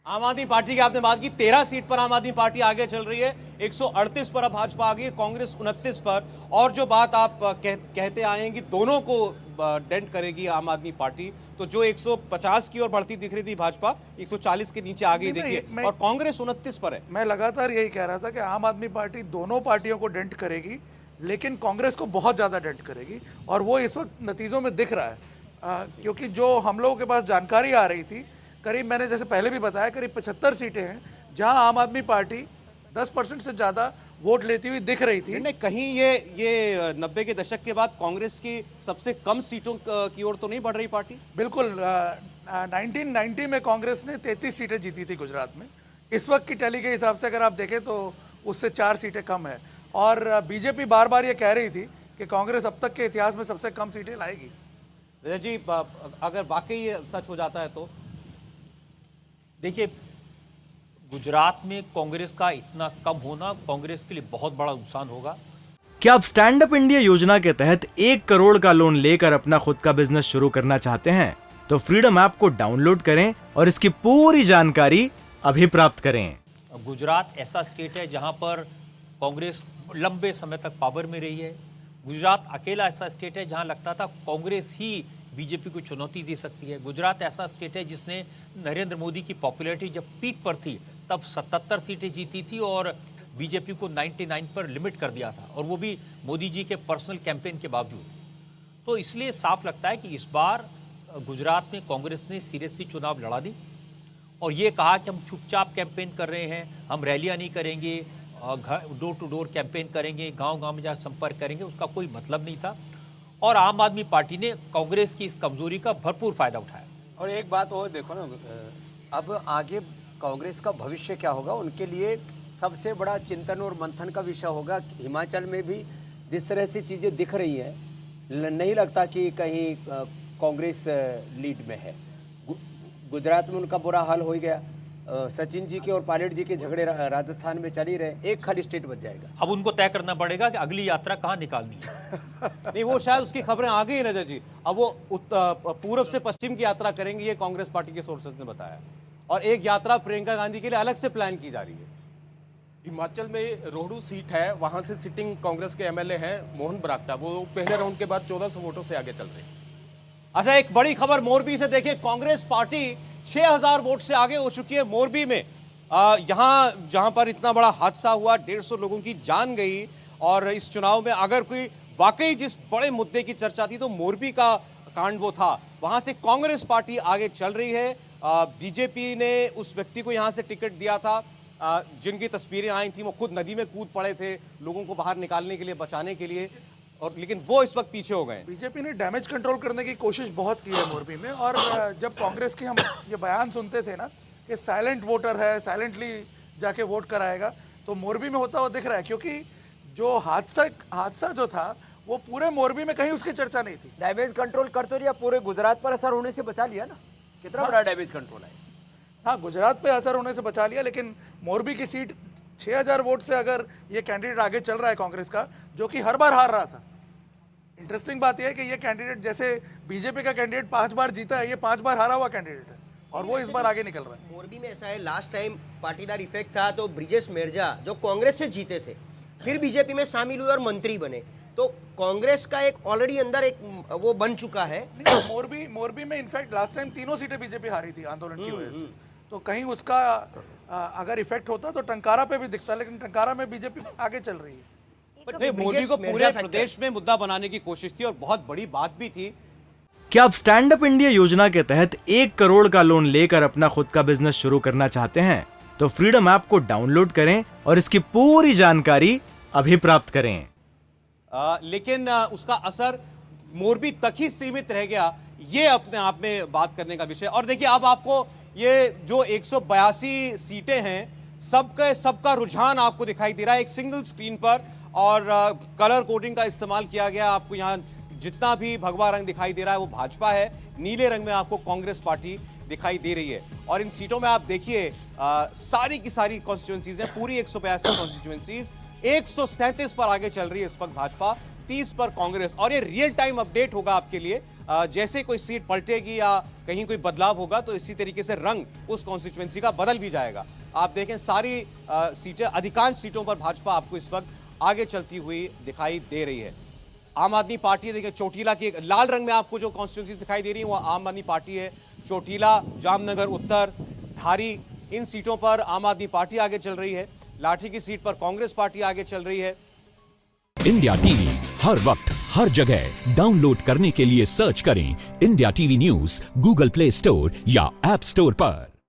आम आदमी पार्टी की आपने बात की, 13 सीट पर आम आदमी पार्टी आगे चल रही है, 138 पर अब भाजपा आ गई है, कांग्रेस 29 पर। और जो बात आप कहते आए हैं कि दोनों को डेंट करेगी आम आदमी पार्टी, तो जो 150 की ओर बढ़ती दिख रही थी भाजपा 140 के नीचे आ गई, देखिए, और कांग्रेस 29 पर है। मैं लगातार यही कह रहा था कि आम आदमी पार्टी दोनों पार्टियों को डेंट करेगी, लेकिन कांग्रेस को बहुत ज़्यादा डेंट करेगी, और वो इस वक्त नतीजों में दिख रहा है। क्योंकि जो हम लोगों के पास जानकारी आ रही थी, करीब मैंने जैसे पहले भी बताया, करीब 75 सीटें हैं जहां आम आदमी पार्टी 10% से ज़्यादा वोट लेती हुई दिख रही थी। नहीं, कहीं ये 90 के दशक के बाद कांग्रेस की सबसे कम सीटों की ओर तो नहीं बढ़ रही पार्टी? बिल्कुल। 1990 में कांग्रेस ने 33 सीटें जीती थी गुजरात में। इस वक्त की टैली के हिसाब से अगर आप देखें तो उससे 4 सीटें कम है, और बीजेपी बार बार ये कह रही थी कि कांग्रेस अब तक के इतिहास में सबसे कम सीटें लाएगी। विजय जी, अगर वाकई ये सच हो जाता है तो? देखिए, गुजरात में कांग्रेस का इतना कम होना कांग्रेस के लिए बहुत बड़ा नुकसान होगा। क्या आप स्टैंड अप इंडिया योजना के तहत 1 करोड़ का लोन लेकर अपना खुद का बिजनेस शुरू करना चाहते हैं? तो फ्रीडम ऐप को डाउनलोड करें और इसकी पूरी जानकारी अभी प्राप्त करें। गुजरात ऐसा स्टेट है जहां पर कांग्रेस लंबे समय तक पावर में रही है। गुजरात अकेला ऐसा स्टेट है जहां लगता था कांग्रेस ही बीजेपी को चुनौती दे सकती है। गुजरात ऐसा स्टेट है जिसने नरेंद्र मोदी की पॉपुलैरिटी जब पीक पर थी तब 77 सीटें जीती थी और बीजेपी को 99 पर लिमिट कर दिया था, और वो भी मोदी जी के पर्सनल कैंपेन के बावजूद। तो इसलिए साफ लगता है कि इस बार गुजरात में कांग्रेस ने सीरियसली चुनाव लड़ा दी और ये कहा कि हम चुपचाप कैंपेन कर रहे हैं, हम रैलियां नहीं करेंगे, डोर टू डोर कैंपेन करेंगे, गांव-गांव में जाकर संपर्क करेंगे, उसका कोई मतलब नहीं था। और आम आदमी पार्टी ने कांग्रेस की इस कमजोरी का भरपूर फायदा उठाया। और एक बात और देखो ना, अब आगे कांग्रेस का भविष्य क्या होगा, उनके लिए सबसे बड़ा चिंतन और मंथन का विषय होगा। हिमाचल में भी जिस तरह से चीज़ें दिख रही हैं, नहीं लगता कि कहीं कांग्रेस लीड में है। गुजरात में उनका बुरा हाल हो ही गया, सचिन जी के और पायलट जी के झगड़े राजस्थान में चल ही रहे, एक खाली स्टेट बच जाएगा। अब उनको तय करना पड़ेगा कि अगली यात्रा कहाँ निकालनी है। नहीं, वो शायद उसकी खबरें आ गई रजत जी, अब वो पूर्व से पश्चिम की यात्रा करेंगे, ये कांग्रेस पार्टी के सोर्सेज ने बताया, और एक यात्रा प्रियंका गांधी के लिए अलग से प्लान की जा रही है। हिमाचल में रोहडू सीट है, वहां से सिटिंग कांग्रेस के एमएलए हैं मोहन बरागटा, वो पहले राउंड के बाद 1400 वोटों से आगे चल रहे हैं। अच्छा, एक बड़ी खबर मोरबी से देखिए, कांग्रेस पार्टी 6000 वोट से आगे हो चुकी है मोरबी में। यहां जहां पर इतना बड़ा हादसा हुआ, 150 लोगों की जान गई, और इस चुनाव में अगर कोई वाकई जिस बड़े मुद्दे की चर्चा थी तो मोरबी का कांड वो था। वहां से कांग्रेस पार्टी आगे चल रही है। बीजेपी ने उस व्यक्ति को यहां से टिकट दिया था जिनकी तस्वीरें आई थी, वो खुद नदी में कूद पड़े थे लोगों को बाहर निकालने के लिए, बचाने के लिए, और लेकिन वो इस वक्त पीछे हो गए। बीजेपी ने डैमेज कंट्रोल करने की कोशिश बहुत की है मोरबी में, और जब कांग्रेस की हम ये बयान सुनते थे ना कि साइलेंट वोटर है, साइलेंटली जाके वोट कराएगा, तो मोरबी में होता हुआ दिख रहा है। क्योंकि जो हादसा जो था वो पूरे मोरबी में कहीं उसकी चर्चा नहीं थी। डैमेज कंट्रोल कर तो लिया, पूरे गुजरात पर असर होने से बचा लिया ना। कितना बड़ा डैमेज कंट्रोल है। हाँ, गुजरात पे असर होने से बचा लिया, लेकिन मोरबी की सीट 6000 वोट से अगर ये कैंडिडेट आगे चल रहा है कांग्रेस का, जो कि हर बार हार रहा था। इंटरेस्टिंग बात यह है कि ये कैंडिडेट, जैसे बीजेपी का कैंडिडेट 5 बार जीता है, ये 5 बार हारा हुआ कैंडिडेट है, और वो इस बार आगे निकल रहा है। मोरबी में ऐसा है, लास्ट टाइम पाटीदार इफेक्ट था, तो ब्रिजेश मेरजा जो कांग्रेस से जीते थे फिर बीजेपी में शामिल हुए और मंत्री बने, तो कांग्रेस का एक ऑलरेडी अंदर एक वो बन चुका है। मोरबी में इनफैक्ट लास्ट टाइम 3 सीटें बीजेपी हारी थी आंदोलन की वजह से, तो कहीं उसका अगर इफेक्ट होता तो टंकारा पे भी दिखता, लेकिन टंकारा में बीजेपी आगे चल रही है। नहीं, मोदी को पूरे प्रदेश में मुद्दा बनाने की कोशिश थी और बहुत बड़ी बात भी थी। क्या आप स्टैंड अप इंडिया योजना के तहत 1 करोड़ का लोन लेकर अपना खुद का बिजनेस शुरू करना चाहते हैं? तो फ्रीडम ऐप को डाउनलोड करें और इसकी पूरी जानकारी अभी प्राप्त करें। लेकिन उसका असर मोरबी तक ही सीमित रह गया, ये अपने आप में बात करने का विषय। और देखिए, अब आपको ये जो 182 सीटें हैं, सबका रुझान आपको दिखाई दे रहा है एक सिंगल स्क्रीन पर, और कलर कोडिंग का इस्तेमाल किया गया। आपको यहाँ जितना भी भगवा रंग दिखाई दे रहा है वो भाजपा है, नीले रंग में आपको कांग्रेस पार्टी दिखाई दे रही है। और इन सीटों में आप देखिए, सारी की सारी कॉन्स्टिट्यूएंसीज हैं, पूरी 182 कॉन्स्टिट्यूएंसीज। 137 पर आगे चल रही है इस वक्त भाजपा, 30 पर कांग्रेस। और ये रियल टाइम अपडेट होगा आपके लिए, जैसे कोई सीट पलटेगी या कहीं कोई बदलाव होगा तो इसी तरीके से रंग उस कॉन्स्टिट्यूएंसी का बदल भी जाएगा। आप देखें सारी सीटें, अधिकांश सीटों पर भाजपा आपको इस वक्त आगे चलती हुई दिखाई दे रही है। आम आदमी पार्टी, देखिए चोटीला की लाल रंग में आपको जो कॉन्स्टिट्यूंसी दिखाई दे रही है वो आम आदमी पार्टी है। चोटीला, जामनगर उत्तर, धारी, इन सीटों पर आम आदमी पार्टी आगे चल रही है। लाठी की सीट पर कांग्रेस पार्टी आगे चल रही है। इंडिया टीवी हर वक्त हर जगह डाउनलोड करने के लिए सर्च करें India TV news Google play store या ऐप स्टोर पर।